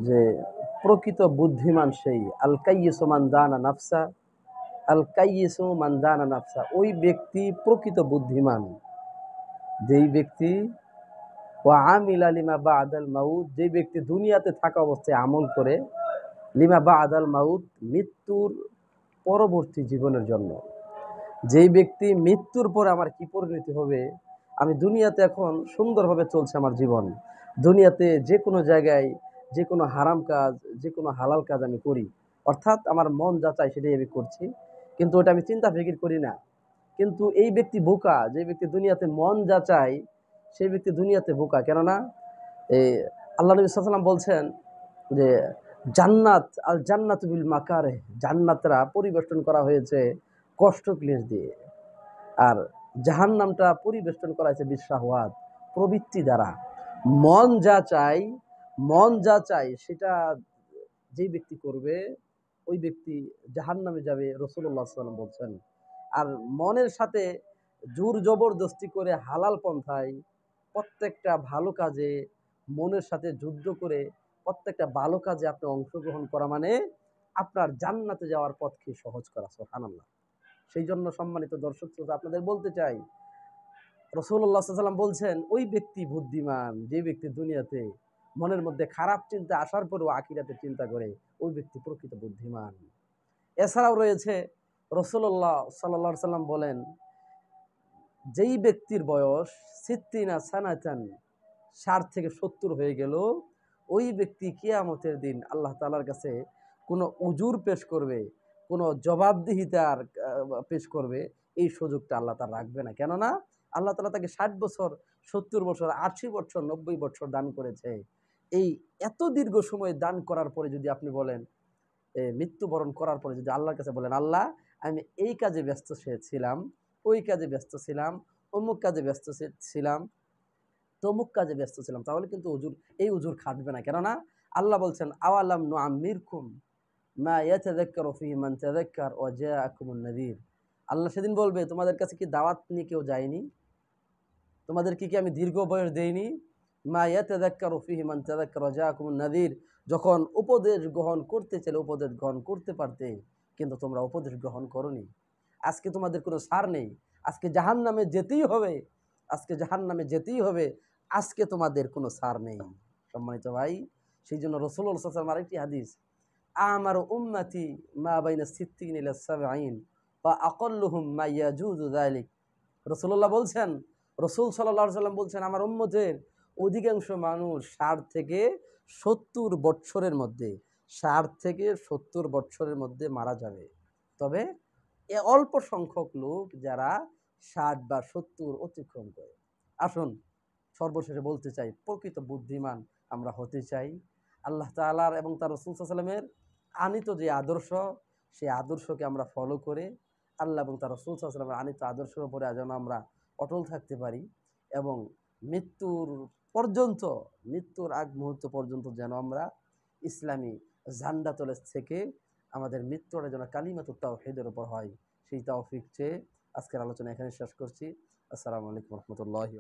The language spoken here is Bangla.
যে প্রকৃত বুদ্ধিমান সেই আল কাইয়িসু মান দানা নাফসা, আল কাইয়িসু মান দানা নাফসা, ওই ব্যক্তি প্রকৃত বুদ্ধিমান যেই ব্যক্তি ওয়া আমিলা লিমা বা'দাল মাউত, যে ব্যক্তি দুনিয়াতে থাকা অবস্থায় আমল করে লিমা বা'দাল মাউত, মৃত্যুর পরবর্তী জীবনের জন্য। যেই ব্যক্তি মৃত্যুর পরে আমার কি পরিণতি হবে, আমি দুনিয়াতে এখন সুন্দরভাবে চলছে আমার জীবন, দুনিয়াতে যে কোনো জায়গায় যে কোনো হারাম কাজ যে কোনো হালাল কাজ আমি করি, অর্থাৎ আমার মন যা চায় সেটাই আমি করছি, কিন্তু ওটা আমি চিন্তা ফিকির করি না। কিন্তু এই ব্যক্তি বোকা, যে ব্যক্তি দুনিয়াতে মন যা চায় সেই ব্যক্তি দুনিয়াতে বোকা। কেননা এই আল্লাহ নবী সাল্লাল্লাহু আলাইহি ওয়াসাল্লাম বলছেন যে জান্নাত আল জান্নাতু বিল মাকারিহ, জান্নাতরা পরিবেষ্টন করা হয়েছে কষ্ট ক্লেশ দিয়ে, আর জাহান্নামটা পরিবেষ্টন করা হয়েছে বিশাহওয়াত, প্রবৃত্তি দ্বারা। মন যা চায়, মন যা চায় সেটা যেই ব্যক্তি করবে ওই ব্যক্তি জাহান্নামে যাবে, রাসূলুল্লাহ সাল্লাল্লাহু আলাইহি ওয়াসাল্লাম বলছেন। আর মনের সাথে জোর জবরদস্তি করে হালাল পন্থায় প্রত্যেকটা ভালো কাজে মনের সাথে যুদ্ধ করে প্রত্যেকটা ভালো কাজে আপনি অংশগ্রহণ করা মানে আপনার জান্নাতে যাওয়ার পথকে সহজ করা। সুবহানাল্লাহ। সেই জন্য সম্মানিত দর্শক শ্রোতা, আপনাদের বলতে চাই রাসূলুল্লাহ সাল্লাল্লাহু আলাইহি ওয়াসাল্লাম বলছেন ওই ব্যক্তি বুদ্ধিমান যে ব্যক্তি দুনিয়াতে মনের মধ্যে খারাপ চিন্তা আসার পরেও আখিরাতে চিন্তা করে, ওই ব্যক্তি প্রকৃত বুদ্ধিমান। এছাড়াও রয়েছে রাসূলুল্লাহ সাল্লাল্লাহু আলাইহি ওয়াসাল্লাম বলেন যেই ব্যক্তির বয়স সিত্তিনা সানাতান, ৬০ থেকে ৭০ হয়ে গেল, ওই ব্যক্তি কিয়ামতের দিন আল্লাহ তাআলার কাছে কোনো উজুর পেশ করবে, কোনো জবাবদিহিতার পেশ করবে, এই সুযোগটা আল্লাহ তাআলা রাখবে না। কেননা আল্লাহ তাআলা তাকে ৬০ বছর ৭০ বছর ৮০ বছর ৯০ বছর দান করেছে। এই এত দীর্ঘ সময় দান করার পরে যদি আপনি বলেন মৃত্যুবরণ করার পরে যদি আল্লাহর কাছে বলেন, আল্লাহ আমি এই কাজে ব্যস্ত ছিলাম, ওই কাজে ব্যস্ত ছিলাম, অমুক কাজে ব্যস্ত ছিলাম, তমুক কাজে ব্যস্ত ছিলাম, তাহলে কিন্তু এই উজুর খাটবে না। কেননা আল্লাহ বলছেন আওয়ালাম নুআম্মিরকুম মা ইয়াতাযাক্কারু ফীহি মান তাযাক্কার ওয়া জাআকুমুন নাযীর। আল্লাহ সেদিন বলবে তোমাদের কাছে কি দাওয়াত নিয়ে কেউ যায়নি, তোমাদের কি আমি দীর্ঘ বয়স দেইনি? মা ইয়াতাযাক্কারু ফীহি মান তাযাক্কার ওয়া জাআকুমুন নাযীর, যখন উপদেশ গ্রহণ করতে চাইলে উপদেশ গ্রহণ করতে পারতে, কিন্তু তোমরা উপদেশ গ্রহণ করোনি। আজকে তোমাদের কোনো ছাড় নেই, আজকে জাহান্নামে যেতেই হবে, আজকে জাহান্নামে যেতেই হবে, আজকে তোমাদের কোনো ছাড় নেই। সম্মানিত ভাই, সেই জন্য রাসূলুল্লাহ সাল্লাল্লাহু আলাইহি ওয়াসাল্লাম আরেকটি হাদিস, আমারু উম্মতি মা বাইনা সিত্তিন ইলা সাবঈন ওয়া আকাল্লুহুম মা ইয়াজুযু যালিক। রাসূলুল্লাহ বলছেন, রাসূল সাল্লাল্লাহু আলাইহি ওয়াসাল্লাম বলছেন আমার উম্মতের অধিকাংশ মানুষ ৬০ থেকে ৭০ বৎসরের মধ্যে, ৬০ থেকে ৭০ বৎসরের মধ্যে মারা যাবে। তবে অল্প সংখ্যক লোক যারা ৬০ বা ৭০ অতিক্রম করে। আসুন সর্বশেষে বলতে চাই, প্রকৃত বুদ্ধিমান আমরা হতে চাই। আল্লাহ তাআলার এবং তার রাসূল সাল্লাল্লাহু আলাইহি ওয়াসাল্লামের আনিত যে আদর্শ, সেই আদর্শকে আমরা ফলো করে আল্লাহ এবং তার রাসূল সাল্লাল্লাহু আলাইহি ওয়াসাল্লামের আনিত আদর্শের উপরে যেন আমরা অটল থাকতে পারি, এবং মৃত্যুর পর্যন্ত, মৃত্যুর আগ মুহূর্ত পর্যন্ত যেন আমরা ইসলামী ঝান্ডা তলে থেকে আমাদের মৃত্যুটা যেন কালিমাতুত তাওহীদের উপর হয়, সেই তৌফিক চেয়ে আজকের আলোচনা এখানে শেষ করছি। আসসালামু আলাইকুম ওয়া রাহমাতুল্লাহি